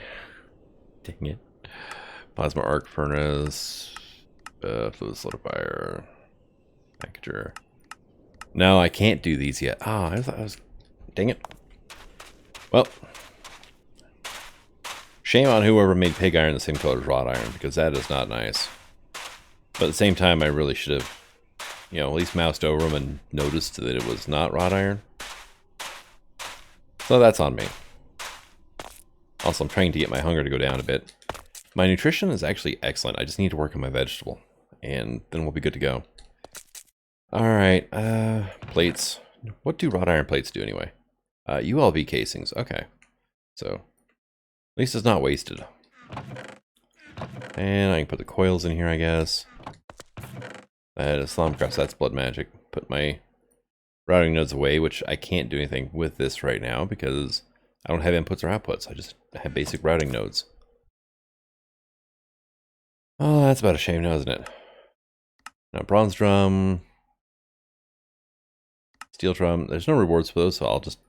Dang it. Plasma arc furnace. Fluid solidifier. Packager. No, I can't do these yet. Oh, I thought I was... Dang it. Well. Shame on whoever made pig iron the same color as wrought iron, because that is not nice. But at the same time, I really should have, you know, at least moused over them and noticed that it was not wrought iron. So that's on me. Also, I'm trying to get my hunger to go down a bit. My nutrition is actually excellent. I just need to work on my vegetable, and then we'll be good to go. Alright, plates. What do wrought iron plates do anyway? ULV casings, okay. So, at least it's not wasted. And I can put the coils in here, I guess. That is Thaumcraft, so that's blood magic. Put my routing nodes away, which I can't do anything with this right now because I don't have inputs or outputs. I just have basic routing nodes. Oh, that's about a shame now, isn't it? Now, bronze drum, steel drum. There's no rewards for those, so I'll just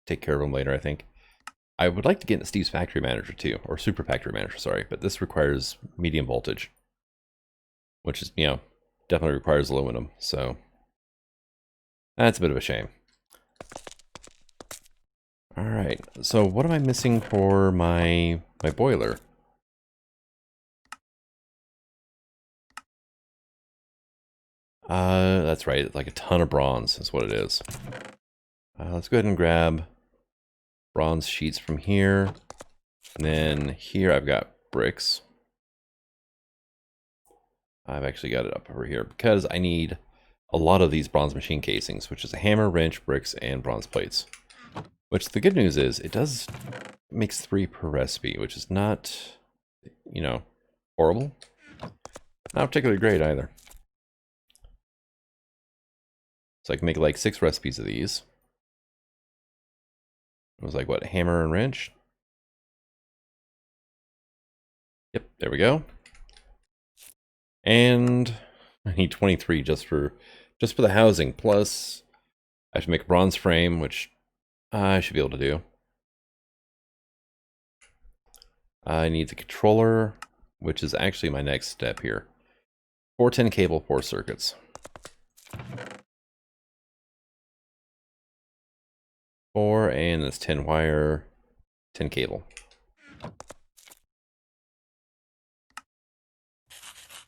take care of them later, I think. I would like to get into Steve's Factory Manager too, or Super Factory Manager, sorry, but this requires medium voltage, which is, you know, definitely requires aluminum, so that's a bit of a shame. All right, so what am I missing for my boiler? That's right, like a ton of bronze is what it is. Let's go ahead and grab bronze sheets from here. And then here I've got bricks. I've actually got it up over here because I need a lot of these bronze machine casings, which is a hammer, wrench, bricks, and bronze plates. Which the good news is it does makes 3 per recipe, which is not, you know, horrible. Not particularly great either. So I can make like 6 recipes of these. It was like, what, hammer and wrench? Yep, there we go. And I need 23 just for the housing. Plus, I should make a bronze frame, which I should be able to do. I need the controller, which is actually my next step here. 410 cable, 4 circuits. 4, and this 10 wire, 10 cable.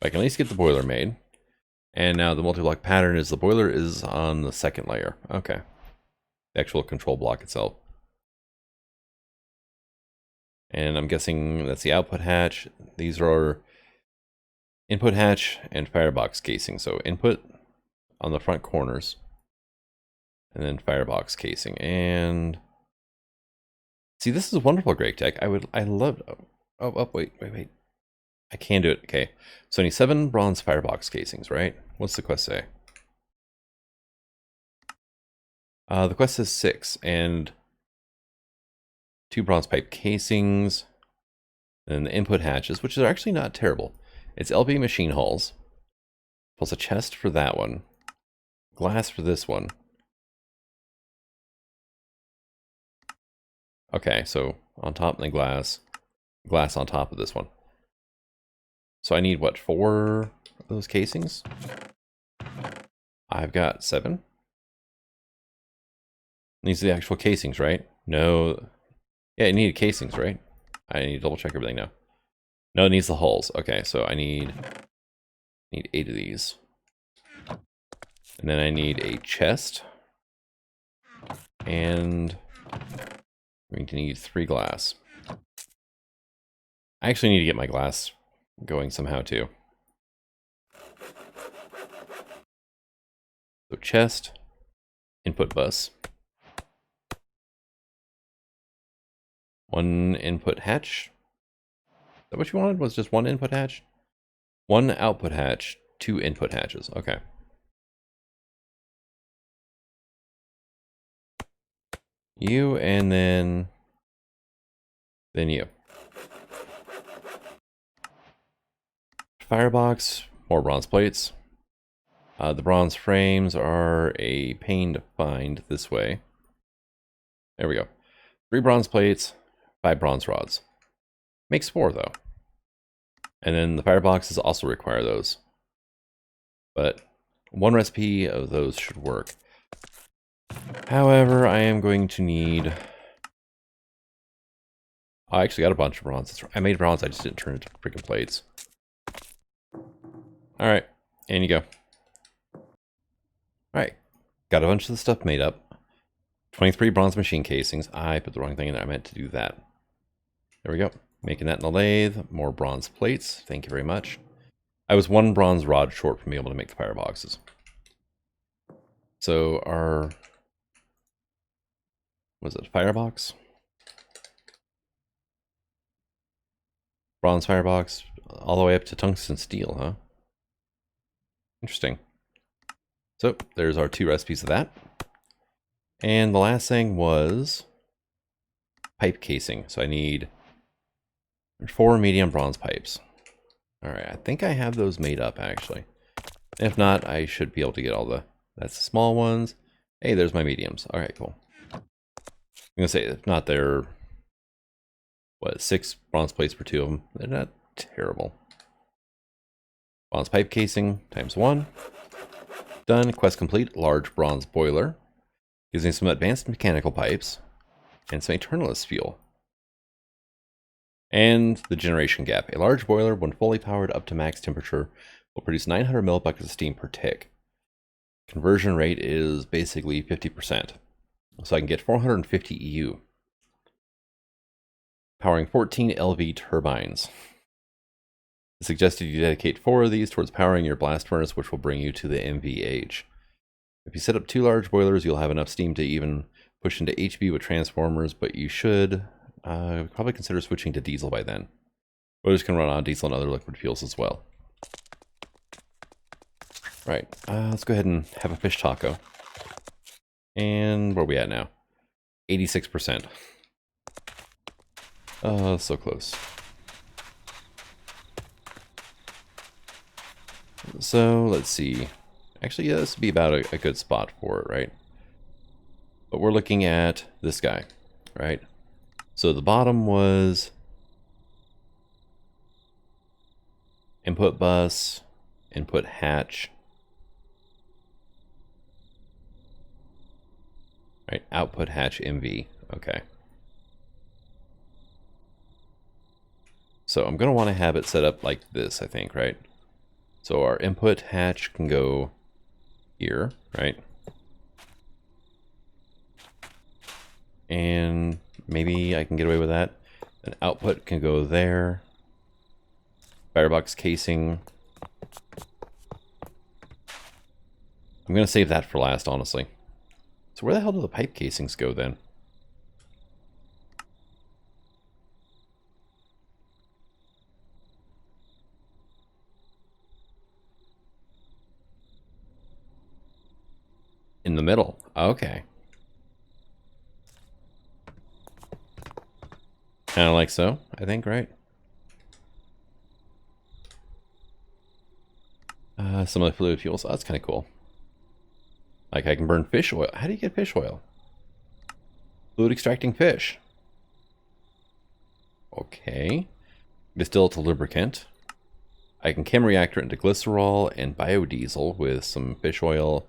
I can at least get the boiler made. And now the multi-block pattern is the boiler is on the 2nd layer. Okay. The actual control block itself. And I'm guessing that's the output hatch. These are input hatch and firebox casing. So input on the front corners. And then firebox casing. And see, this is wonderful, Great Tech. I love. Oh, wait. I can do it. Okay. So I need 7 bronze firebox casings, right? What's the quest say? The quest says 6, and 2 bronze pipe casings, and the input hatches, which are actually not terrible. It's LB machine hulls, plus a chest for that one, glass for this one. Okay, so on top and then glass on top of this one. So I need, what, 4 of those casings? I've got 7. These are the actual casings, right? No. Yeah, it needed casings, right? I need to double check everything now. No, it needs the hulls. Okay, so I need 8 of these. And then I need a chest. And I'm going to need 3 glass. I actually need to get my glass going somehow too. So chest, input bus. 1 input hatch. Is that what you wanted? Was just 1 input hatch? 1 output hatch, 2 input hatches. Okay. You and then you. Firebox, more bronze plates. The bronze frames are a pain to find this way. There we go. 3 bronze plates, 5 bronze rods. Makes 4 though. And then the fireboxes also require those. But 1 recipe of those should work. However, I am going to need... I actually got a bunch of bronze. I made bronze, I just didn't turn it into freaking plates. Alright, in you go. Alright, got a bunch of the stuff made up. 23 bronze machine casings. I put the wrong thing in there, I meant to do that. There we go. Making that in the lathe. More bronze plates. Thank you very much. I was 1 bronze rod short from being able to make the fireboxes. So our... was it firebox? Bronze firebox all the way up to tungsten steel, huh? Interesting. So there's our 2 recipes of that. And the last thing was pipe casing. So I need 4 medium bronze pipes. All right, I think I have those made up actually. If not, I should be able to get all the, that's the small ones. Hey, there's my mediums. All right, cool. I'm gonna say, if not, they're, what, 6 bronze plates for 2 of them. They're not terrible. Bronze pipe casing times 1. Done. Quest complete. Large bronze boiler. Gives me some advanced mechanical pipes. And some Eternalist fuel. And the generation gap. A large boiler, when fully powered up to max temperature, will produce 900 millibuckets of steam per tick. Conversion rate is basically 50%. So I can get 450 EU. Powering 14 LV turbines. It's suggested you dedicate 4 of these towards powering your blast furnace, which will bring you to the MV age. If you set up 2 large boilers, you'll have enough steam to even push into HV with transformers, but you should probably consider switching to diesel by then. Boilers can run on diesel and other liquid fuels as well. Right, let's go ahead and have a fish taco. And where are we at now? 86%. So close. So let's see. Actually, yeah, this would be about a good spot for it, right? But we're looking at this guy, right? So the bottom was input bus, input hatch, right? Output hatch MV. Okay. So I'm going to want to have it set up like this, I think, right? So our input hatch can go here, right? And maybe I can get away with that. An output can go there. Firebox casing. I'm going to save that for last, honestly. So where the hell do the pipe casings go then? In the middle. Okay. Kind of like so, I think, right? Some of the fluid fuels. Oh, that's kind of cool. Like I can burn fish oil. How do you get fish oil? Fluid extracting fish. Okay. Distill it to lubricant. I can chem reactor into glycerol and biodiesel with some fish oil,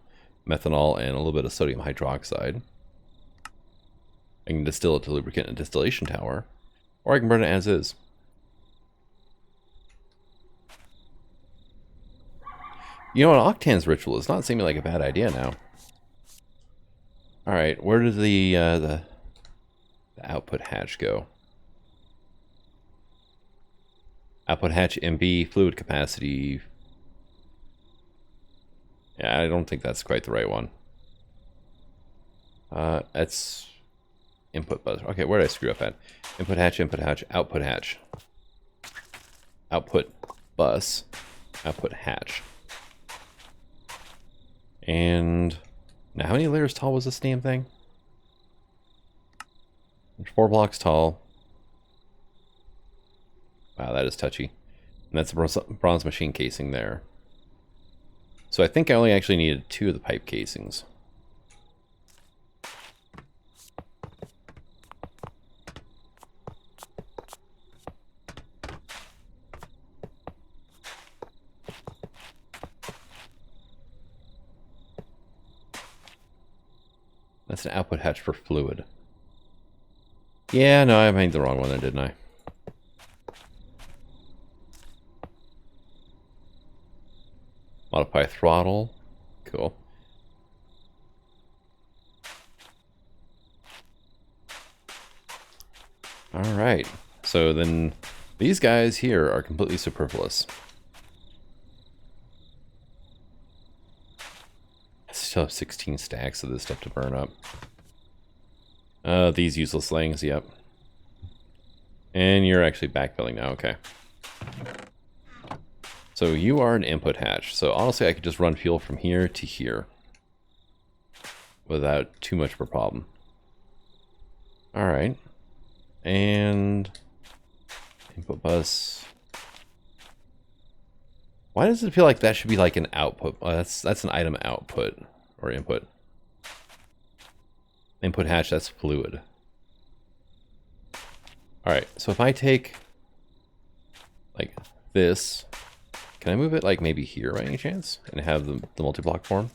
methanol, and a little bit of sodium hydroxide. I can distill it to lubricant in a distillation tower, or I can burn it as is. You know, an octane's ritual is not seeming like a bad idea now. All right, where did the output hatch go? Output hatch MB, fluid capacity. Yeah, I don't think that's quite the right one. That's input bus. Okay, where did I screw up at? Input hatch, output hatch. Output bus, output hatch. And now how many layers tall was this damn thing? It's 4 blocks tall. Wow, that is touchy. And that's a bronze machine casing there. So I think I only actually needed 2 of the pipe casings. That's an output hatch for fluid. Yeah, no, I made the wrong one there, didn't I? Modify throttle. Cool. Alright. So then these guys here are completely superfluous. I still have 16 stacks of this stuff to burn up. These useless things, yep. And you're actually backfilling now, okay. So you are an input hatch. So honestly, I could just run fuel from here to here without too much of a problem. All right. And input bus. Why does it feel like that should be like an output? Oh, that's an item output or input. Input hatch, that's fluid. All right, so if I take like this, can I move it like maybe here by any chance and have the multi-block form?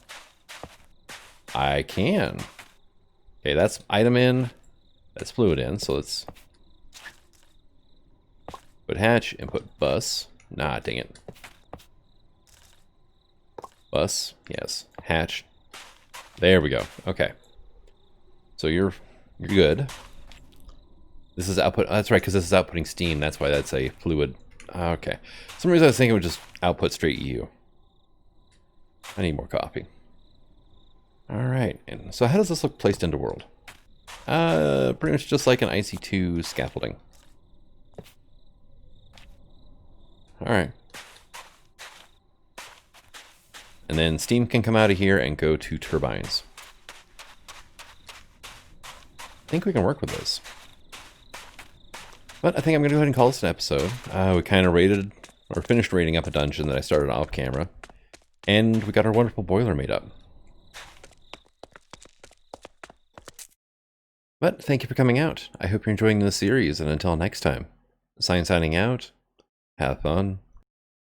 I can. Okay, that's item in, that's fluid in, so let's put hatch, input bus. Nah, dang it. Bus, yes, hatch. There we go, okay. So you're good. This is output, that's right, because this is outputting steam, that's why that's a fluid. Okay. For some reason I was thinking it would just output straight EU. I need more coffee. Alright, and so how does this look placed into world? Pretty much just like an IC2 scaffolding. Alright. And then steam can come out of here and go to turbines. I think we can work with this. But I think I'm going to go ahead and call this an episode. We kind of raided, or finished raiding up a dungeon that I started off camera. And we got our wonderful boiler made up. But thank you for coming out. I hope you're enjoying this series, and until next time, signing out, have fun.